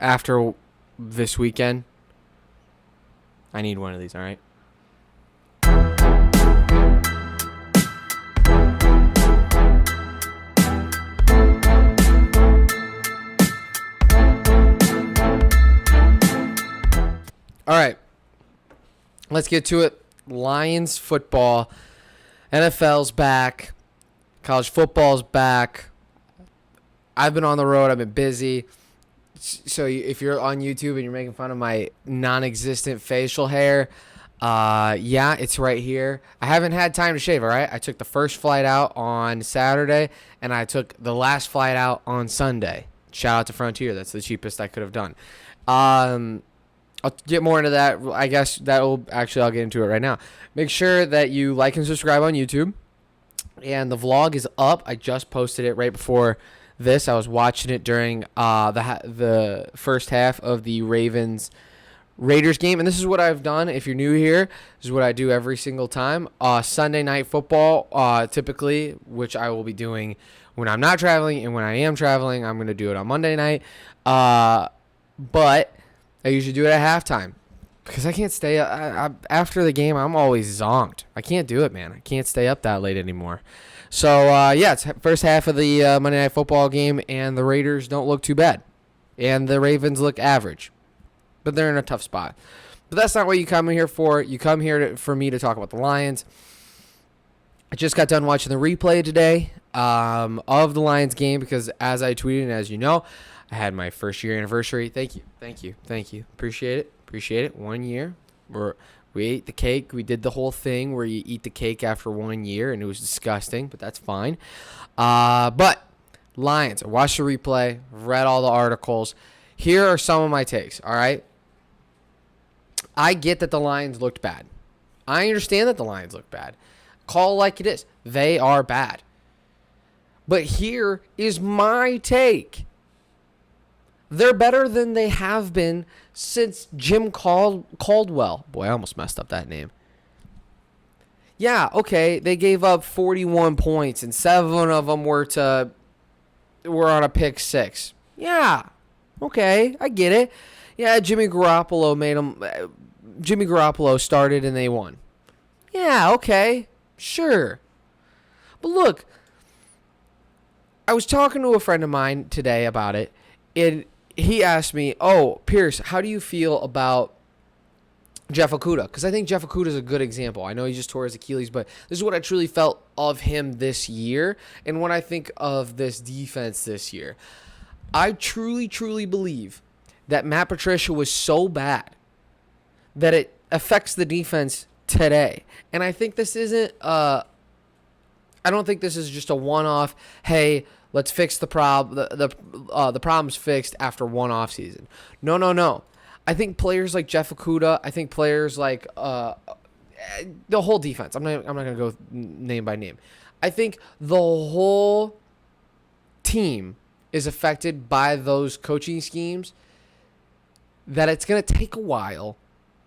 After this weekend, I need one of these, all right? All right, let's get to it. Lions football, NFL's back, college football's back. I've been on the road. I've been busy. So if you're on YouTube and you're making fun of my non-existent facial hair, yeah, it's right here. I haven't had time to shave, all right? I took the first flight out on Saturday, and I took the last flight out on Sunday. Shout out to Frontier. That's the cheapest I could have done. I'll get more into that. I guess I'll get into it right now. Make sure that you like and subscribe on YouTube. And the vlog is up. I just posted it right before this. I was watching it during the first half of the Raiders game. And this is what I've done. If you're new here, this is what I do every single time. Sunday night football, typically, which I will be doing when I'm not traveling. And when I am traveling, I'm going to do it on Monday night. But I usually do it at halftime because I can't stay up. After the game, I'm always zonked. I can't do it, man. I can't stay up that late anymore. So, it's first half of the Monday Night Football game, and the Raiders don't look too bad. And the Ravens look average. But they're in a tough spot. But that's not what you come here for. You come here for me to talk about the Lions. I just got done watching the replay today of the Lions game because, as I tweeted and as you know, I had my first year anniversary. Thank you. Appreciate it. 1 year. We ate the cake. We did the whole thing where you eat the cake after 1 year, and it was disgusting, but that's fine. But Lions, I watched the replay, read all the articles. Here are some of my takes, all right? I get that the Lions looked bad. I understand that the Lions look bad. Call it like it is. They are bad. But here is my take. They're better than they have been since Jim Caldwell. Boy, I almost messed up that name. Yeah, okay, they gave up 41 points, and 7 of them were on a pick six. Yeah, okay, I get it. Yeah, Jimmy Garoppolo started and they won. Yeah, okay, sure. But look, I was talking to a friend of mine today about it, and he asked me, "Oh, Pierce, how do you feel about Jeff Okudah?" Because I think Jeff Okudah is a good example. I know he just tore his Achilles, but this is what I truly felt of him this year, and when I think of this defense this year, I truly, truly believe that Matt Patricia was so bad that it affects the defense today. And I think this isn't. I don't think this is just a one-off. Hey, let's fix the problem. The problem's fixed after one off season. No. I think players like Jeff Okudah. I think players like the whole defense. I'm not going to go name by name. I think the whole team is affected by those coaching schemes. That it's going to take a while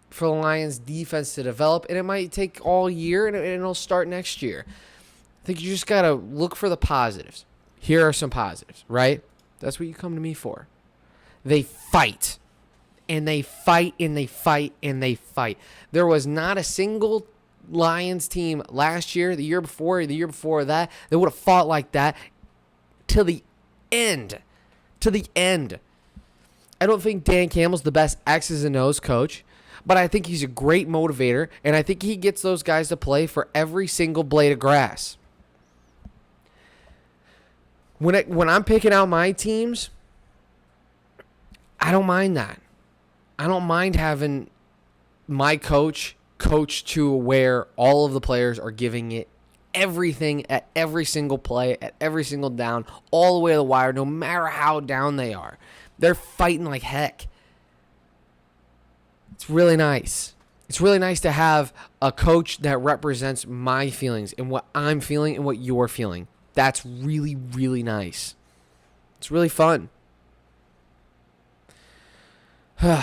for the Lions defense to develop, and it might take all year, and it'll start next year. I think you just got to look for the positives. Here are some positives, right? That's what you come to me for. They fight. And they fight, and they fight, and they fight. There was not a single Lions team last year, the year before that would have fought like that till the end. To the end. I don't think Dan Campbell's the best X's and O's coach, but I think he's a great motivator, and I think he gets those guys to play for every single blade of grass. When I'm picking out my teams, I don't mind that. I don't mind having my coach to where all of the players are giving it everything at every single play, at every single down, all the way to the wire, no matter how down they are. They're fighting like heck. It's really nice. It's really nice to have a coach that represents my feelings and what I'm feeling and what you're feeling. That's really, really nice. It's really fun. All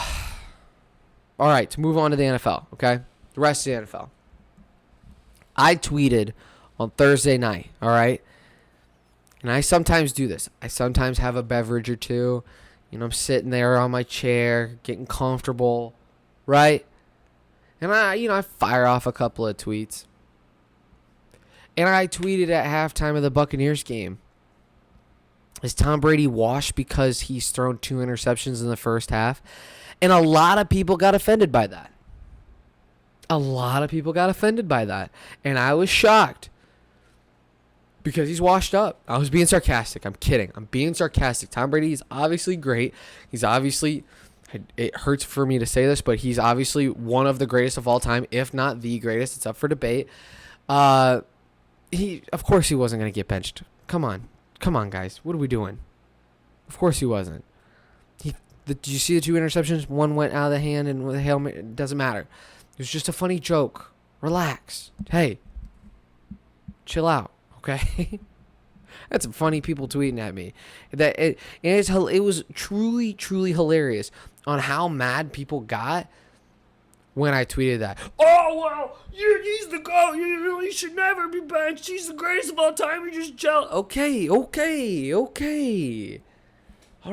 right, to move on to the NFL, okay? The rest of the NFL. I tweeted on Thursday night, all right? And I sometimes do this. I sometimes have a beverage or two. I'm sitting there on my chair, getting comfortable, right? And I fire off a couple of tweets. And I tweeted at halftime of the Buccaneers game, is Tom Brady washed because he's thrown 2 interceptions in the first half? And a lot of people got offended by that. And I was shocked. Because he's washed up. I was being sarcastic. I'm kidding. I'm being sarcastic. Tom Brady is obviously great. He's obviously, it hurts for me to say this, but he's obviously one of the greatest of all time, if not the greatest. It's up for debate. Of course he wasn't going to get benched. Come on, guys. What are we doing? Of course he wasn't. Did you see the 2 interceptions? One went out of the hand and with a Hail Mary. It doesn't matter. It was just a funny joke. Relax. Hey, chill out. Okay, that's some funny people tweeting at me. It was truly, truly hilarious on how mad people got when I tweeted that. Oh well, he's the GOAT. He should never be benched. He's the greatest of all time. You're just jealous. Okay. All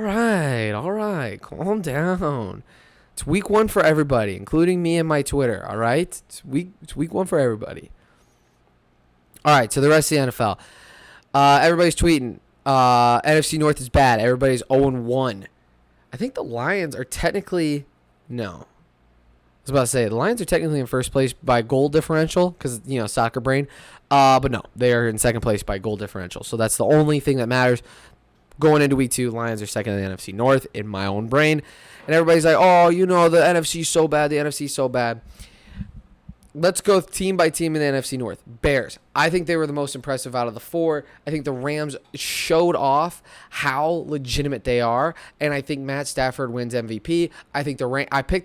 right. Calm down. It's week 1 for everybody, including me and my Twitter. All right, it's week 1 for everybody. All right, so the rest of the NFL. Everybody's tweeting. NFC North is bad. Everybody's 0-1. I think the Lions are technically... No. I was about to say, the Lions are technically in first place by goal differential because, soccer brain. But no, they are in second place by goal differential. So that's the only thing that matters. Going into week 2, Lions are second in the NFC North in my own brain. And everybody's like, oh, the NFC's so bad. The NFC's so bad. Let's go team by team in the NFC North. Bears. I think they were the most impressive out of the 4. I think the Rams showed off how legitimate they are, and I think Matt Stafford wins MVP. I picked the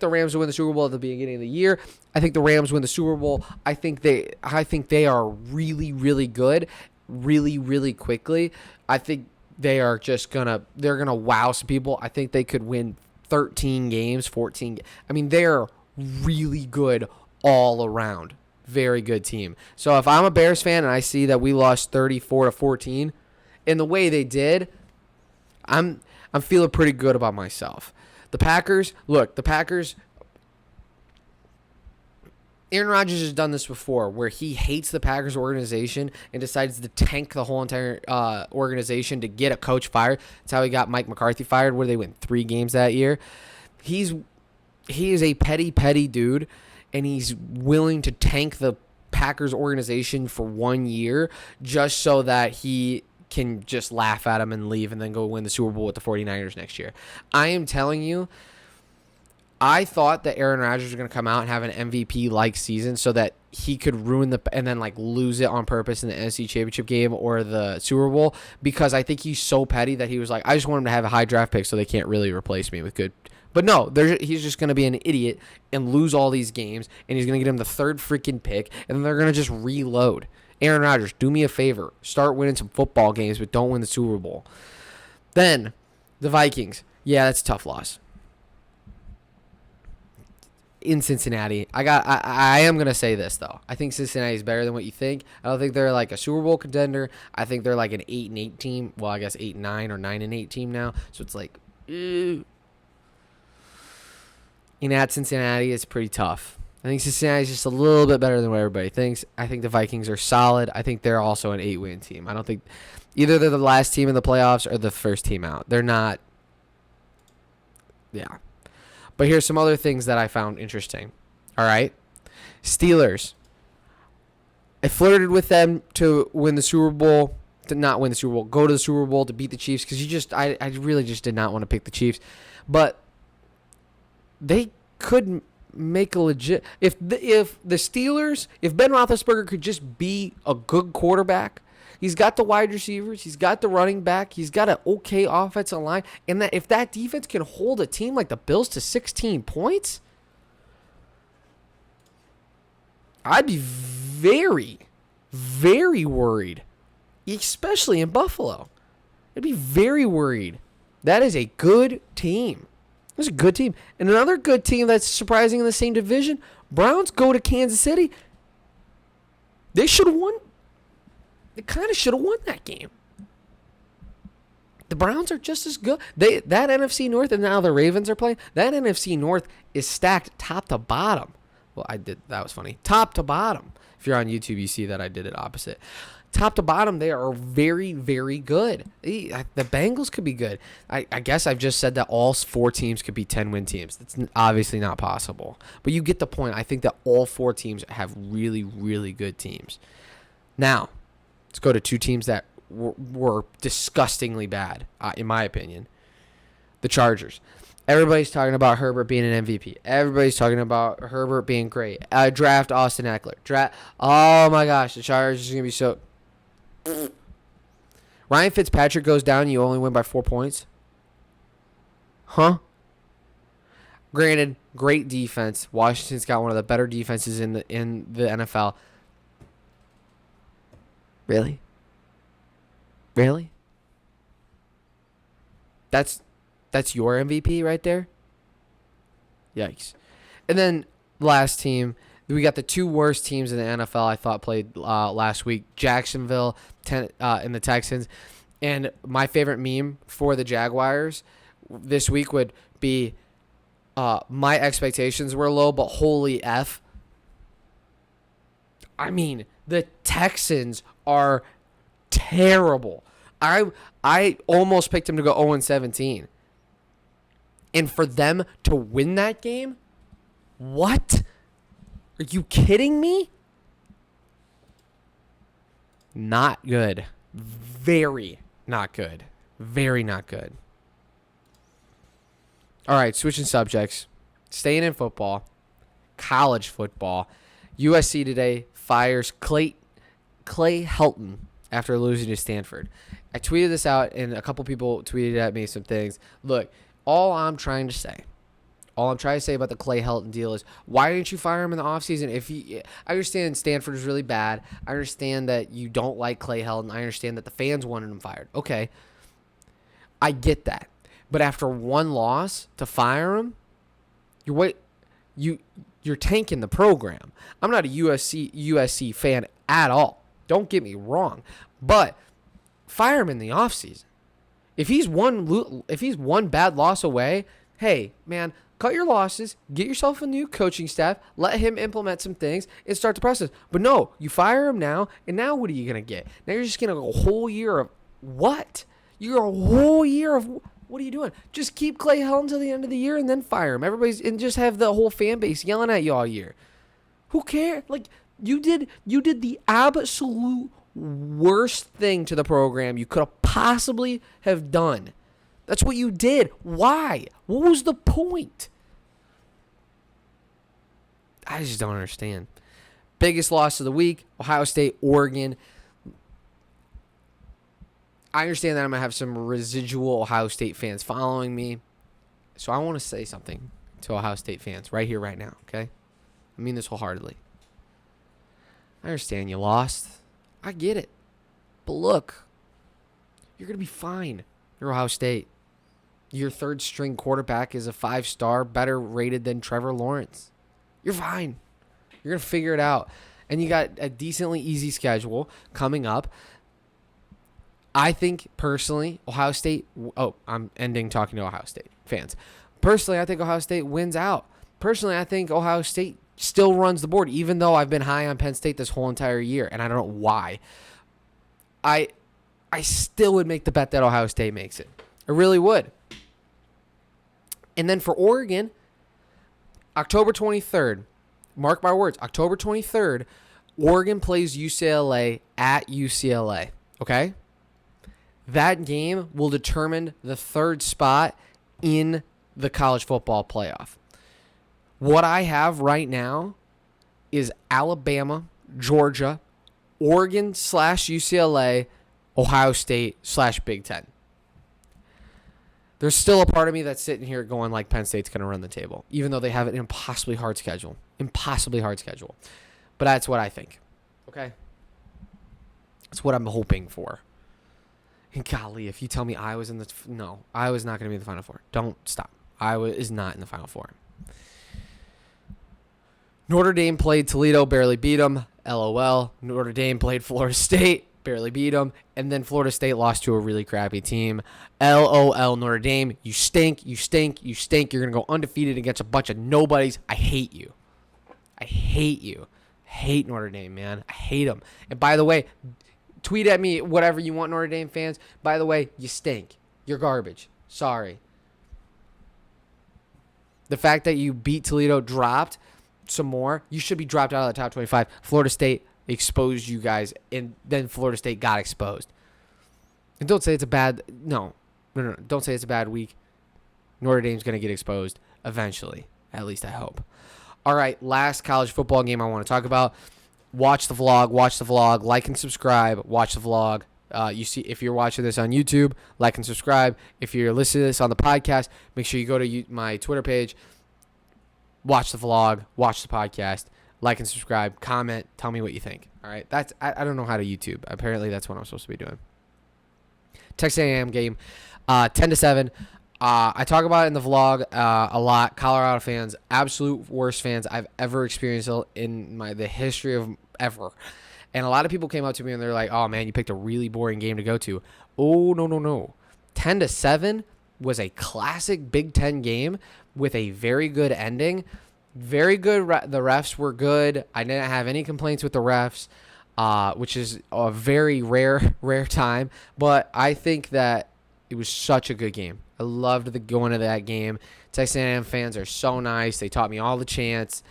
Rams to win the Super Bowl at the beginning of the year. I think the Rams win the Super Bowl. I think they are really, really good, really, really quickly. I think they are they're gonna wow some people. I think they could win 13 games, 14. I mean, they're really good all around. Very good team. So if I'm a Bears fan and I see that we lost 34-14 in the way they did, I'm feeling pretty good about myself. The Packers, Aaron Rodgers has done this before where he hates the Packers organization and decides to tank the whole entire organization to get a coach fired. That's how he got Mike McCarthy fired, where they win 3 games that year. He is a petty dude, and he's willing to tank the Packers organization for 1 year just so that he can just laugh at him and leave and then go win the Super Bowl with the 49ers next year. I am telling you, I thought that Aaron Rodgers was going to come out and have an MVP-like season so that he could ruin and then lose it on purpose in the NFC Championship game or the Super Bowl, because I think he's so petty that he was like, I just want him to have a high draft pick so they can't really replace me with good. But no, he's just going to be an idiot and lose all these games, and he's going to get him the 3rd freaking pick, and then they're going to just reload. Aaron Rodgers, do me a favor. Start winning some football games, but don't win the Super Bowl. Then, the Vikings. Yeah, that's a tough loss. In Cincinnati. I am going to say this, though. I think Cincinnati is better than what you think. I don't think they're like a Super Bowl contender. I think they're like an 8-8 team. Well, I guess 8-9 or 9-8 team now. So it's like, at Cincinnati, it's pretty tough. I think Cincinnati is just a little bit better than what everybody thinks. I think the Vikings are solid. I think they're also an 8-win team. I don't think either they're the last team in the playoffs or the first team out. They're not. Yeah. But here's some other things that I found interesting. All right. Steelers. I flirted with them to win the Super Bowl, to not win the Super Bowl, go to the Super Bowl to beat the Chiefs, because I really just did not want to pick the Chiefs. But they could make a legit, if the Steelers, if Ben Roethlisberger could just be a good quarterback, he's got the wide receivers, he's got the running back, he's got an okay offensive line, and that if that defense can hold a team like the Bills to 16 points, I'd be very, very worried, especially in Buffalo. I'd be very worried. That is a good team. That's a good team. And another good team that's surprising in the same division, Browns go to Kansas City. They should have won. They kind of should have won that game. The Browns are just as good. That NFC North, and now the Ravens are playing. That NFC North is stacked top to bottom. Well, that was funny. Top to bottom. If you're on YouTube, you see that I did it opposite. Top to bottom, they are very, very good. The Bengals could be good. I guess I've just said that all 4 teams could be 10-win teams. That's obviously not possible. But you get the point. I think that all 4 teams have really, really good teams. Now, let's go to 2 teams that were disgustingly bad, in my opinion. The Chargers. Everybody's talking about Herbert being an MVP. Everybody's talking about Herbert being great. Draft Austin Eckler. Oh, my gosh. The Chargers are going to be so... Ryan Fitzpatrick goes down, you only win by 4 points? Huh? Granted, great defense. Washington's got one of the better defenses in the NFL. Really? Really? That's your MVP right there? Yikes. And then last team, we got the 2 worst teams in the NFL I thought played last week. Jacksonville and the Texans. And my favorite meme for the Jaguars this week would be my expectations were low, but holy F. I mean, the Texans are terrible. I almost picked them to go 0-17. And for them to win that game? What? Are you kidding me? Not good. Very not good. Very not good. All right, switching subjects. Staying in football. College football. USC today fires Clay Helton after losing to Stanford. I tweeted this out, and a couple people tweeted at me some things. Look, all I'm trying to say about the Clay Helton deal is, why didn't you fire him in the offseason? I understand Stanford is really bad. I understand that you don't like Clay Helton. I understand that the fans wanted him fired. Okay. I get that. But after one loss, to fire him, you're tanking the program. I'm not a USC fan at all. Don't get me wrong. But fire him in the offseason. If he's one bad loss away, hey, man, cut your losses, get yourself a new coaching staff, let him implement some things, and start the process. But no, you fire him now, and now what are you going to get? Now you're just going to go a whole year of what? You're a whole year of what are you doing? Just keep Clay Helton until the end of the year and then fire him. And just have the whole fan base yelling at you all year. Who cares? Like, you did the absolute worst thing to the program you could have possibly have done. That's what you did. Why? What was the point? I just don't understand. Biggest loss of the week, Ohio State, Oregon. I understand that I'm going to have some residual Ohio State fans following me. So I want to say something to Ohio State fans right here, right now, okay? I mean this wholeheartedly. I understand you lost. I get it. But look, you're going to be fine. You're Ohio State. Your third string quarterback is a 5-star, better rated than Trevor Lawrence. You're fine. You're going to figure it out. And you got a decently easy schedule coming up. I think, personally, Ohio State... Oh, I'm ending talking to Ohio State fans. Personally, I think Ohio State wins out. Personally, I think Ohio State still runs the board, even though I've been high on Penn State this whole entire year, and I don't know why. I still would make the bet that Ohio State makes it. I really would. And then for Oregon, October 23rd, mark my words, October 23rd, Oregon plays UCLA at UCLA, okay? That game will determine the third spot in the college football playoff. What I have right now is Alabama, Georgia, Oregon / UCLA, Ohio State / Big Ten. There's still a part of me that's sitting here going like Penn State's going to run the table, even though they have an impossibly hard schedule. Impossibly hard schedule. But that's what I think. Okay? That's what I'm hoping for. And golly, if you tell me Iowa's in the... No, Iowa's not going to be in the Final Four. Don't stop. Iowa is not in the Final Four. Notre Dame played Toledo, barely beat them. LOL. Notre Dame played Florida State, barely beat them, and then Florida State lost to a really crappy team. LOL, Notre Dame, you stink, you stink, you stink. You're going to go undefeated against a bunch of nobodies. I hate you. I hate you. I hate Notre Dame, man. I hate them. And by the way, tweet at me whatever you want, Notre Dame fans. By the way, you stink. You're garbage. Sorry. The fact that you beat Toledo, dropped some more, you should be dropped out of the top 25. Florida State exposed you guys, and then Florida State got exposed. And don't say it's a bad no. Don't say it's a bad week. Notre Dame's going to get exposed eventually. At least I hope. All right, last college football game I want to talk about. Watch the vlog, like and subscribe, watch the vlog. You see, if you're watching this on YouTube, like and subscribe. If you're listening to this on the podcast, make sure you go to my Twitter page, watch the vlog, watch the podcast, like and subscribe, comment, tell me what you think. All right, I don't know how to YouTube. Apparently, that's what I'm supposed to be doing. Texas A&M game, 10-7. I talk about it in the vlog a lot. Colorado fans, absolute worst fans I've ever experienced in the history of ever. And a lot of people came up to me and they're like, "Oh man, you picked a really boring game to go to." Oh no. 10-7 was a classic Big Ten game with a very good ending. Very good. The refs were good. I didn't have any complaints with the refs, which is a very rare time. But I think that it was such a good game. I loved going to that game. Texas A&M fans are so nice. They taught me all the chants.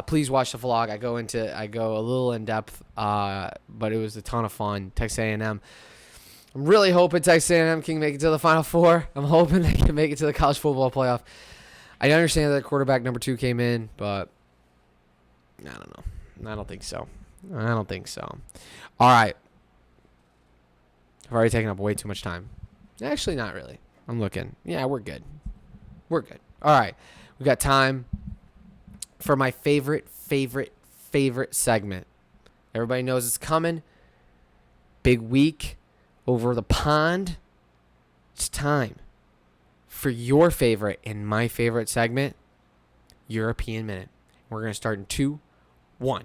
Please watch the vlog. I go a little in depth, but it was a ton of fun. Texas A&M. I'm really hoping Texas A&M can make it to the Final Four. I'm hoping they can make it to the college football playoff. I understand that quarterback number 2 came in, but I don't know. I don't think so. All right. I've already taken up way too much time. Actually, not really. I'm looking. Yeah, we're good. All right. We got time for my favorite segment. Everybody knows it's coming. Big week over the pond. It's time for your favorite and my favorite segment, European Minute. We're going to start in 2, 1.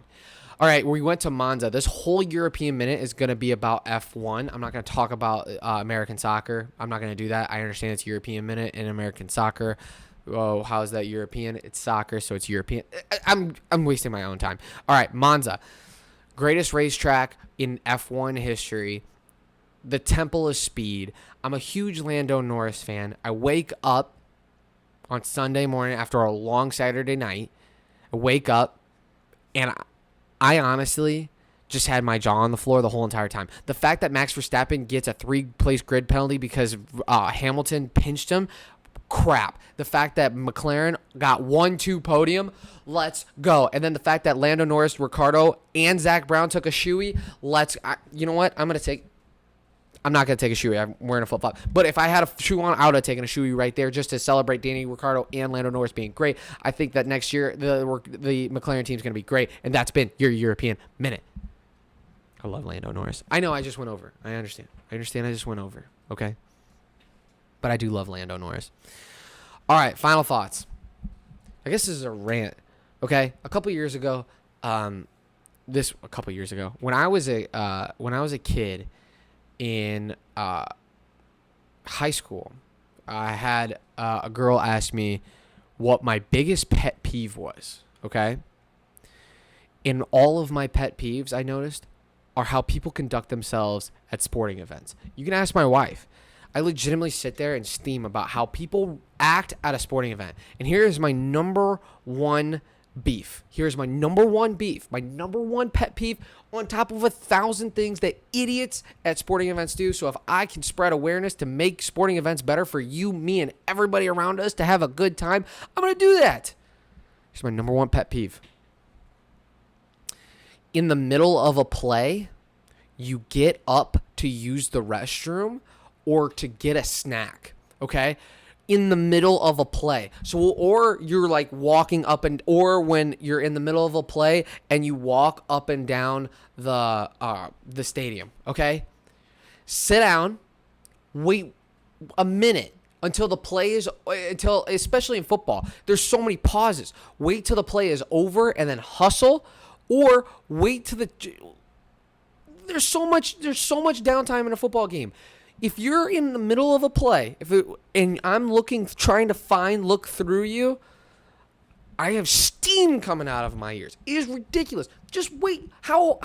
All right, we went to Monza. This whole European Minute is going to be about F1. I'm not going to talk about American soccer. I'm not going to do that. I understand it's European Minute in American soccer. Oh, how is that European? It's soccer, so it's European. I'm wasting my own time. All right, Monza. Greatest racetrack in F1 history. The Temple of Speed. I'm a huge Lando Norris fan. I wake up on Sunday morning after a long Saturday night. I wake up, and I honestly just had my jaw on the floor the whole entire time. The fact that Max Verstappen gets a 3-place grid penalty because Hamilton pinched him, crap. The fact that McLaren got 1-2 podium, let's go. And then the fact that Lando Norris, Ricciardo, and Zach Brown took a shoey, you know what? I'm not going to take a shoey. I'm wearing a flip-flop. But if I had a shoe on, I would have taken a shoey right there just to celebrate Danny Ricciardo and Lando Norris being great. I think that next year the McLaren team is going to be great, and that's been your European Minute. I love Lando Norris. I know I just went over. I understand I just went over, okay? But I do love Lando Norris. All right, final thoughts. I guess this is a rant, okay? A couple years ago, when I was a kid in high school, I had a girl ask me what my biggest pet peeve was, okay? In all of my pet peeves, I noticed, are how people conduct themselves at sporting events. You can ask my wife. I legitimately sit there and steam about how people act at a sporting event. And here is my number one beef. Here's my number one beef, my number one pet peeve on top of 1,000 things that idiots at sporting events do. So if I can spread awareness to make sporting events better for you, me, and everybody around us to have a good time, I'm going to do that. Here's my number one pet peeve. In the middle of a play, you get up to use the restroom or to get a snack, okay? In the middle of a play. So, or you're like walking up or when you're in the middle of a play and you walk up and down the stadium, okay? Sit down, wait a minute until the play is, especially in football, there's so many pauses. Wait till the play is over and then hustle, or wait till there's so much downtime in a football game. If you're in the middle of a play, and I'm trying to look through you, I have steam coming out of my ears. It is ridiculous. Just wait. How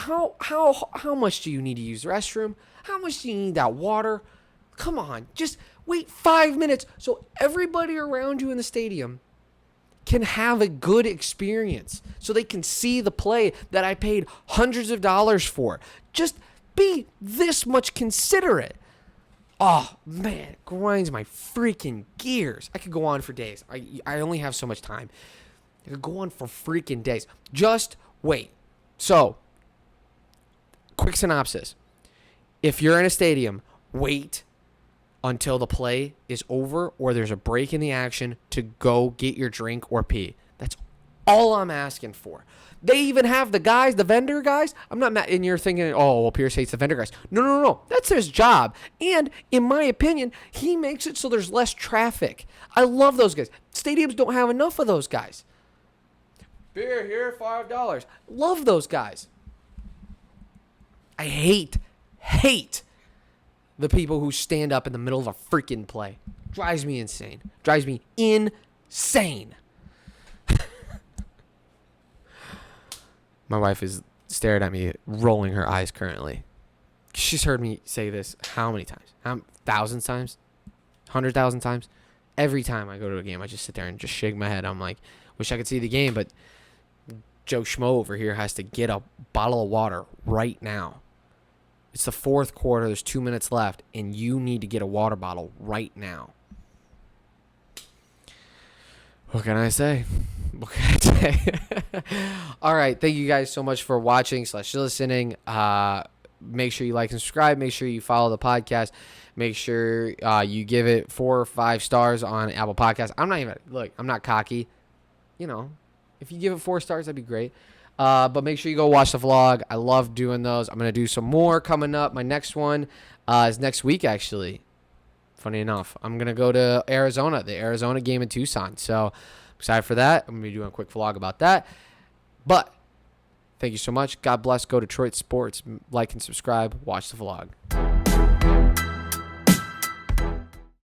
much do you need to use the restroom? How much do you need that water? Come on, just wait 5 minutes so everybody around you in the stadium can have a good experience, so they can see the play that I paid hundreds of dollars for. Just be this much considerate. Oh, man, it grinds my freaking gears. I could go on for days. I only have so much time. I could go on for freaking days. Just wait. So, quick synopsis. If you're in a stadium, wait until the play is over or there's a break in the action to go get your drink or pee. That's all I'm asking for. They even have the vendor guys. I'm not mad. And you're thinking, oh, well, Pierce hates the vendor guys. No. That's his job. And in my opinion, he makes it so there's less traffic. I love those guys. Stadiums don't have enough of those guys. Beer here, $5. Love those guys. I hate the people who stand up in the middle of a freaking play. Drives me insane. My wife is staring at me, rolling her eyes currently. She's heard me say this how many times? Thousands times? 100,000 times? Every time I go to a game, I just sit there and just shake my head. I'm like, wish I could see the game, but Joe Schmo over here has to get a bottle of water right now. It's the fourth quarter. There's 2 minutes left, and you need to get a water bottle right now. What can I say? All right. Thank you guys so much for watching / listening. Make sure you like and subscribe. Make sure you follow the podcast. Make sure you give it 4 or 5 stars on Apple Podcasts. I'm not cocky. If you give it 4 stars, that'd be great. But make sure you go watch the vlog. I love doing those. I'm going to do some more coming up. My next one is next week, actually. Funny enough, I'm going to go to Arizona, the Arizona game in Tucson. So I'm excited for that. I'm going to be doing a quick vlog about that. But thank you so much. God bless. Go Detroit Sports. Like and subscribe. Watch the vlog.